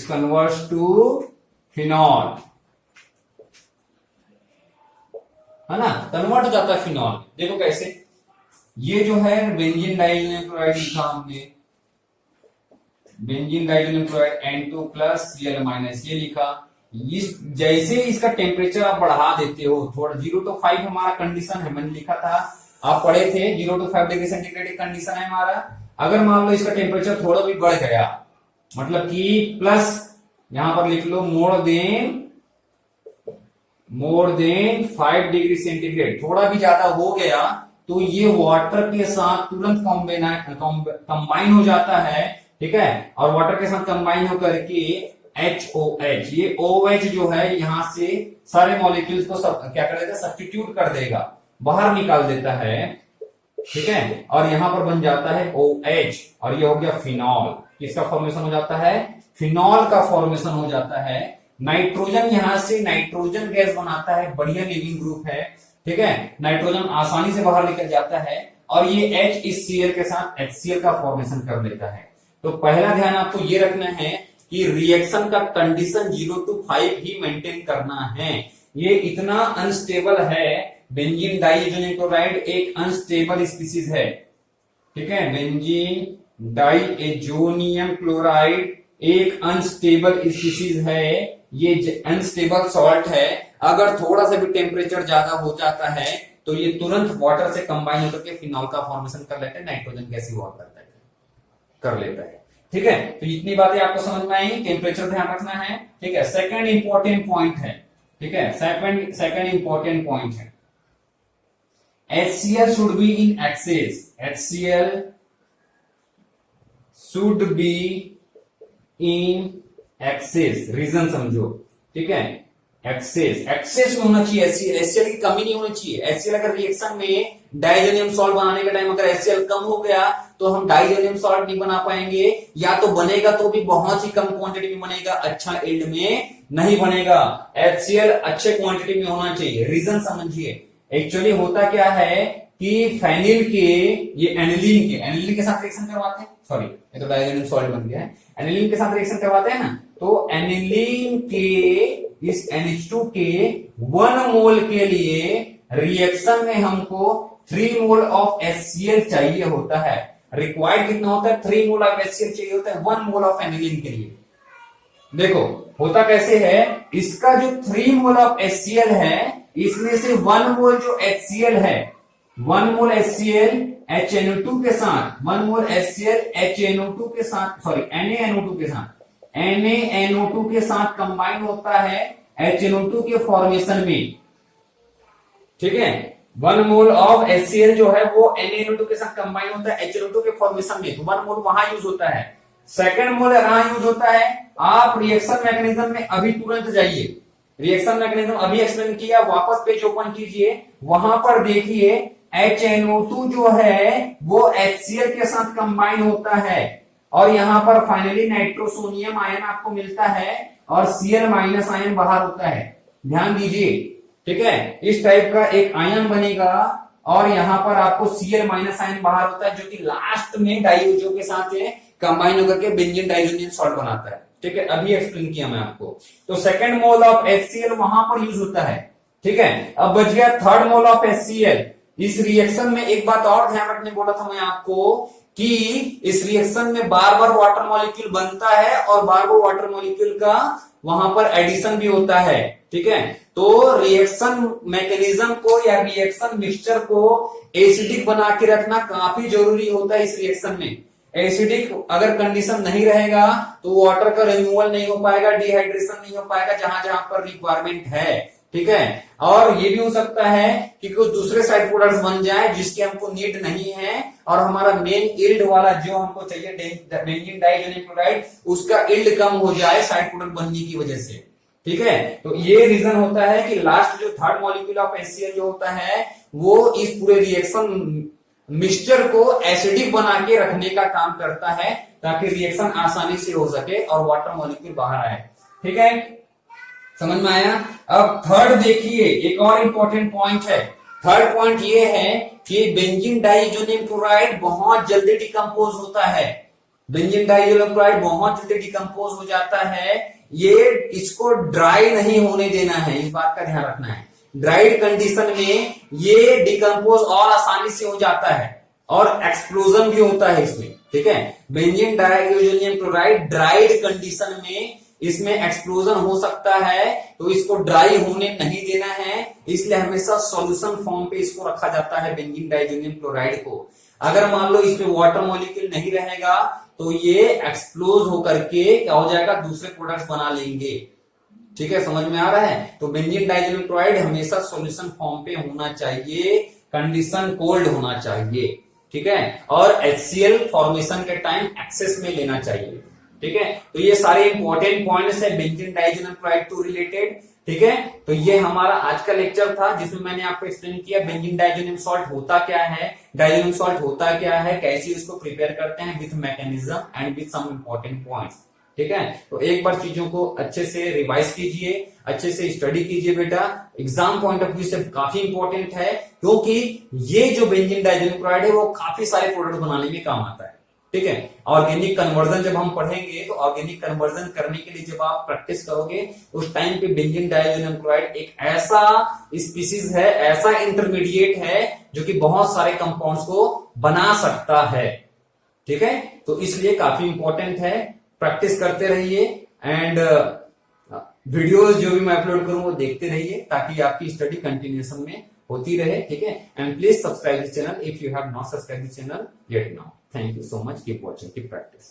converts to phenol, है ना, कन्वर्ट हो जाता है फिनॉल। देखो कैसे, ये जो है बेंजीन डाइजेनियम क्लोराइड लिखा हमने, benzene डाइजेनियम chloride N2 plus Cl minus, ये लिखा। इस जैसे इसका टेम्परेचर आप बढ़ा देते हो थोड़ा, 0 to 5 हमारा कंडीशन है, मैंने लिखा था, आप पढ़े थे 0 to 5 डिग्री सेंटीग्रेड कंडीशन है हमारा। अगर मान लो इसका टेम्परेचर थोड़ा भी बढ़ गया, मतलब कि प्लस यहां पर लिख लो मोर देन 5 डिग्री सेंटीग्रेड, थोड़ा भी ज्यादा हो गया तो ये वाटर के साथ तुरंत कंबाइन हो जाता है। ठीक है, और वाटर के साथ कंबाइन होकर के HOH, ये OH जो है यहां से सारे मॉलिक्यूल्स को क्या कर देगा, सब्स्टिट्यूट कर देगा, बाहर निकाल देता है। ठीक है, और यहां पर बन जाता है OH, और ये हो गया फिनॉल। किसका फॉर्मेशन हो जाता है, फिनॉल का फॉर्मेशन हो जाता है। नाइट्रोजन यहां से नाइट्रोजन गैस बनाता है, बढ़िया लिविंग ग्रुप है। ठीक है, नाइट्रोजन आसानी से बाहर निकल जाता है, और ये H इस Cl के साथ HCl का फॉर्मेशन कर लेता है। तो पहला ध्यान आपको ये रखना है कि रिएक्शन का कंडीशन 0 to 5 ही मेंटेन करना है। ये इतना अनस्टेबल है बेंजीन डाइएजोनियम क्लोराइड एक अनस्टेबल स्पीसीज है, ठीक है। बेंजीन डाइएजोनियम क्लोराइड एक अनस्टेबल स्पीसीज है, ये अनस्टेबल सॉल्ट है। अगर थोड़ा सा भी टेम्परेचर ज्यादा हो जाता है तो ये तुरंत वाटर से कंबाइन होकर के फिनॉल का फॉर्मेशन कर लेते हैं, नाइट्रोजन गैस इवॉल्व कर लेता है, ठीक है। तो इतनी बातें आपको समझ में आई, टेम्परेचर ध्यान रखना है, ठीक है। सेकंड इंपॉर्टेंट पॉइंट है, ठीक है, सेकंड इंपॉर्टेंट पॉइंट है, HCl should be in excess, HCl should be in excess, reason समझो, ठीक है। एक्सेस में होना चाहिए, HCl की कमी नहीं होनी चाहिए। HCl अगर रिएक्शन में डाइजोनियम सॉल्ट बनाने के टाइम अगर HCl कम हो गया तो हम डाइजोनियम सॉल्ट नहीं बना पाएंगे, या तो बनेगा तो भी बहुत ही कम क्वांटिटी में बनेगा, अच्छा यील्ड में नहीं बनेगा। HCl अच्छे क्वांटिटी में होना चाहिए, रीजन समझिए। एक्चुअली होता क्या है कि फेनिल के ये एनिलीन के साथ रिएक्शन करवाते हैं, सॉरी ये तो डाइजोनियम सॉल्ट बन गया है, एनिलीन के साथ रिएक्शन करवाते हैं ना, तो एनिलीन के इस NH2 के 1 मोल के लिए रिएक्शन में हमको 3 मोल ऑफ HCl चाहिए होता है। रिक्वायर्ड कितना होता है, 3 मोल ऑफ HCl चाहिए होता है 1 मोल ऑफ एनिलीन के लिए। देखो होता कैसे है, इसका जो 3 मोल ऑफ HCl है इसमें से 1 मोल जो HCl है, 1 मोल HCl HNO2 के साथ, 1 मोल HCl HNO2 के साथ, सॉरी NaNO2 के साथ, NaNO2 के साथ कंबाइन होता है HNO2 के फॉर्मेशन में, ठीक है। 1 मोल ऑफ HCl जो है वो NaNO2 के साथ कंबाइन होता है HNO2 के फॉर्मेशन में, तो 1 मोल वहां यूज होता है। सेकंड मोल कहां यूज होता है, आप रिएक्शन मैकेनिज्म में अभी तुरंत जाइए, रिएक्शन मैकेनिज्म अभी एक्सप्लेन किया, वापस पेज ओपन कीजिए, वहां पर देखिए HNO2 जो है वो HCl के साथ कंबाइन होता है और यहां पर फाइनली नाइट्रोसोनियम आयन आपको मिलता है और Cl माइनस आयन बाहर होता है, ध्यान दीजिए, ठीक है। इस टाइप का एक आयन बनेगा और यहां पर आपको Cl माइनस आयन बाहर होता है, जो कि लास्ट में डाइओजो के साथ कंबाइन होकर के बेंजीन डाइजोनियम सॉल्ट बनाता है, ठीक है। अभी एक्सप्लेन किया मैं आपको। तो सेकंड मोल ऑफ HCl वहां पर यूज होता है, ठीक है। अब बच गया थर्ड मोल ऑफ HCl। इस रिएक्शन में एक बात और ध्यान रखने बोला था मैं आपको कि इस रिएक्शन में बार बार वाटर मॉलिक्यूल बनता है और बार बार वाटर मॉलिक्यूल का वहां पर एडिशन भी होता है, ठीक है। तो रिएक्शन मैकेनिज्म को या रिएक्शन मिक्सचर को एसिडिक बना के रखना काफी जरूरी होता है इस रिएक्शन में। एसिडिक अगर कंडीशन नहीं रहेगा तो वाटर का रिमूवल नहीं हो पाएगा, डिहाइड्रेशन नहीं हो पाएगा जहां जहां पर रिक्वायरमेंट है, ठीक है। और ये भी हो सकता है कि कुछ दूसरे साइड प्रोडक्ट्स बन जाए जिसके हमको नीड नहीं है और हमारा मेन यील्ड वाला जो हमको चाहिए बेंजीन डाइजोनियम क्लोराइड उसका यील्ड कम हो जाए साइड प्रोडक्ट बनने की वजह से, ठीक है। तो ये रीजन होता है कि लास्ट जो थर्ड मॉलिक्यूल ऑफ HCl जो होता है वो इस पूरे रिएक्शन मिक्सचर को एसिडिक बना के रखने का काम करता है ताकि रिएक्शन आसानी से हो सके और वाटर मॉलिक्यूल बाहर आए, ठीक है। समझ में आया। अब थर्ड देखिए, एक और इंपॉर्टेंट पॉइंट है। थर्ड पॉइंट ये है कि बेंजीन डाइजोनियम क्लोराइड बहुत जल्दी डिकम्पोज होता है, बेंजीन डाइजोनियम क्लोराइड बहुत जल्दी डिकम्पोज हो जाता है। ये इसको ड्राई नहीं होने देना है, इस बात का ध्यान रखना है। ड्राइड कंडीशन में ये डिकम्पोज और आसानी से हो जाता है और एक्सप्लोजन भी होता है इसमें, ठीक है। Benzene diazonium chloride dried condition में इसमें एक्सप्लोजन हो सकता है, तो इसको ड्राई होने नहीं देना है, इसलिए हमेशा सॉल्यूशन फॉर्म पे इसको रखा जाता है बेंजीन डाइजोनियम क्लोराइड को। अगर मान लो इसमें वाटर मॉलिक्यूल नहीं रहेगा तो ये एक्सप्लोज होकर के क्या हो जाएगा, दूसरे प्रोडक्ट्स बना लेंगे, ठीक है। समझ में आ रहा है। तो बेंजीन डाइजोनियम क्लोराइड हमेशा सॉल्यूशन फॉर्म पे होना चाहिए, कंडीशन कोल्ड होना चाहिए, ठीक है। और HCl फॉर्मेशन के टाइम एक्सेस में लेना चाहिए, ठीक है। तो ये सारे इंपॉर्टेंट पॉइंट्स है benzene diazonium chloride to related, ठीक है। तो ये हमारा आज का लेक्चर था जिसमें मैंने आपको एक्सप्लेन किया बेंजीन डाइजोनियम सॉल्ट होता क्या है, डाइजोनियम सॉल्ट होता क्या है, कैसे इसको प्रिपेयर करते हैं with mechanism and with some important points, ठीक है। तो एक बार चीजों को अच्छे से रिवाइज कीजिए, अच्छे से स्टडी कीजिए बेटा, एग्जाम पॉइंट ऑफ व्यू से काफी इंपॉर्टेंट है क्योंकि ये जो बेंजीन डाइजोनियम क्लोराइड है वो काफी सारे प्रोडक्ट बनाने में काम आता है, ठीक है। ऑर्गेनिक कन्वर्जन जब हम पढ़ेंगे तो ऑर्गेनिक कन्वर्जन करने के लिए जब आप प्रैक्टिस करोगे उस टाइम पे बेंजीन डाइअमोनियम क्लोराइड एक ऐसा स्पीसीज है, ऐसा इंटरमीडिएट है जो कि बहुत सारे कंपाउंड्स को बना सकता है। ठीक है, तो इसलिए काफी इंपॉर्टेंट है, प्रैक्टिस करते रहिए एंड वीडियोस जो भी मैं अपलोड करूं वो देखते रहिए ताकि आपकी स्टडी कंटिन्यूएशन में होती रहे। ठीक है, and please subscribe the channel if you have not subscribe the channel yet now. Thank you so much. Keep watching, keep practice.